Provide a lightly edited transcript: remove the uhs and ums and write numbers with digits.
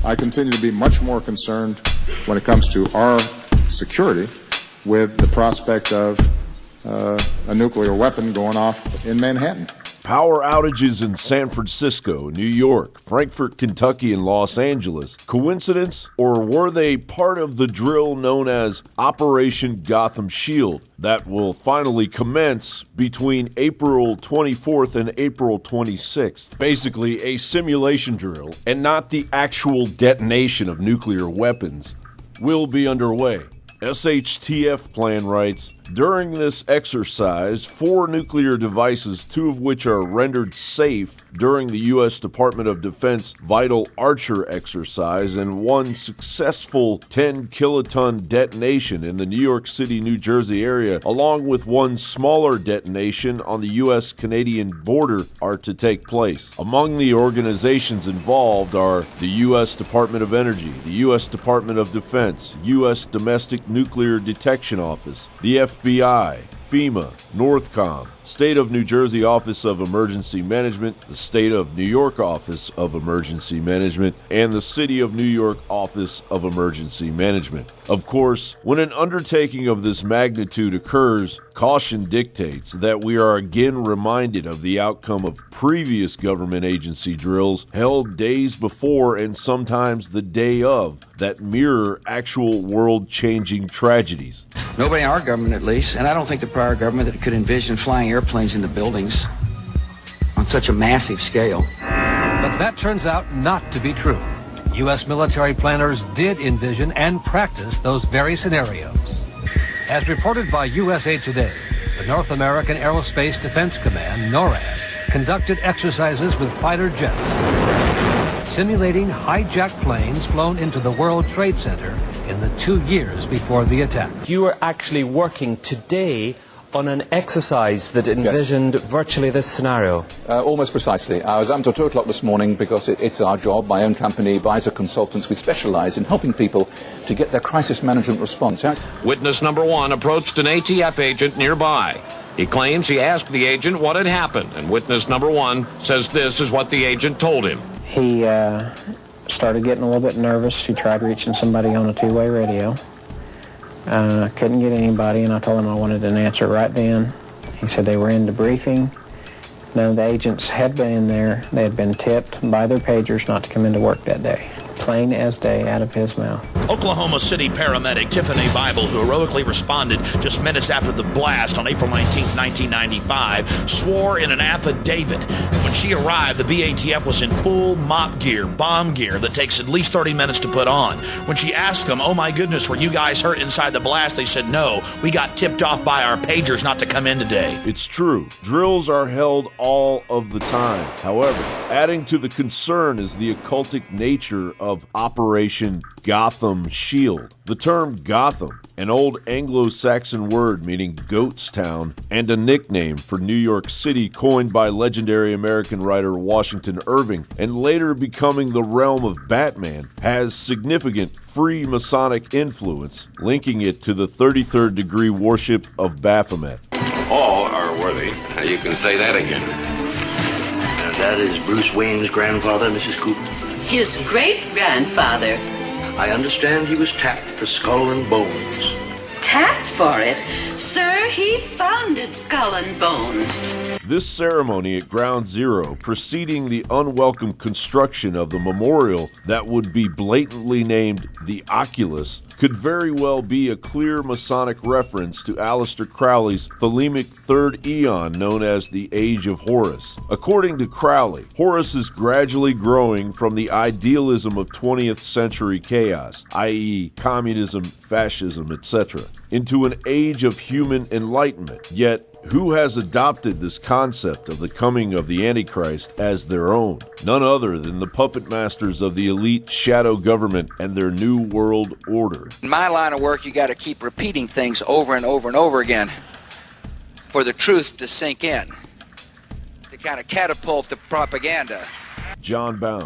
I continue to be much more concerned when it comes to our security with the prospect of a nuclear weapon going off in Manhattan. Power outages in San Francisco, New York, Frankfort, Kentucky, and Los Angeles. Coincidence, or were they part of the drill known as Operation Gotham Shield that will finally commence between April 24th and April 26th? Basically, a simulation drill, and not the actual detonation of nuclear weapons, will be underway. SHTF plan writes, during this exercise, 4 nuclear devices, 2 of which are rendered safe during the U.S. Department of Defense Vital Archer exercise, and 1 successful 10-kiloton detonation in the New York City, New Jersey area, along with 1 smaller detonation on the U.S.-Canadian border, are to take place. Among the organizations involved are the U.S. Department of Energy, the U.S. Department of Defense, U.S. Domestic Nuclear Detection Office, the FBI, FEMA, Northcom, State of New Jersey Office of Emergency Management, the State of New York Office of Emergency Management, and the City of New York Office of Emergency Management. Of course, when an undertaking of this magnitude occurs, caution dictates that we are again reminded of the outcome of previous government agency drills held days before and sometimes the day of that mirror actual world-changing tragedies. Nobody in our government, at least, and I don't think the prior government that could envision flying airplanes into buildings on such a massive scale. But that turns out not to be true. U.S. military planners did envision and practice those very scenarios. As reported by USA Today, the North American Aerospace Defense Command, NORAD, conducted exercises with fighter jets, simulating hijacked planes flown into the World Trade Center in the 2 years before the attack. You are actually working today on an exercise that envisioned virtually this scenario. Almost precisely. I was up until 2 o'clock this morning because it's our job. My own company, Advisor Consultants, we specialize in helping people to get their crisis management response. Witness number 1 approached an ATF agent nearby. He claims he asked the agent what had happened, and witness number 1 says this is what the agent told him. He started getting a little bit nervous. He tried reaching somebody on a 2-way radio. Couldn't get anybody, and I told him I wanted an answer right then. He said they were in debriefing. None of the agents had been in there. They had been tipped by their pagers not to come into work that day. Plain as day out of his mouth. Oklahoma City paramedic Tiffany Bible, who heroically responded just minutes after the blast on April 19, 1995, swore in an affidavit that when she arrived, the BATF was in full mop gear, bomb gear that takes at least 30 minutes to put on. When she asked them, oh my goodness, were you guys hurt inside the blast? They said, no, we got tipped off by our pagers not to come in today. It's true. Drills are held all of the time. However, adding to the concern is the occultic nature of Operation Gotham Shield. The term Gotham, an old Anglo Saxon word meaning goat's town, and a nickname for New York City coined by legendary American writer Washington Irving, and later becoming the realm of Batman, has significant freemasonic influence, linking it to the 33rd degree worship of Baphomet. All are worthy. Now you can say that again. Now that is Bruce Wayne's grandfather, Mrs. Cooper? His great-grandfather. I understand he was tapped for Skull and Bones. Tapped for it? Sir, he founded Skull and Bones. This ceremony at Ground Zero, preceding the unwelcome construction of the memorial that would be blatantly named the Oculus, could very well be a clear Masonic reference to Aleister Crowley's thelemic third aeon known as the Age of Horus. According to Crowley, Horus is gradually growing from the idealism of 20th century chaos, i.e. communism, fascism, etc., into an age of human enlightenment. Yet, who has adopted this concept of the coming of the Antichrist as their own? None other than the puppet masters of the elite shadow government and their new world order. In my line of work, you got to keep repeating things over and over and over again for the truth to sink in, to kind of catapult the propaganda. John Bound.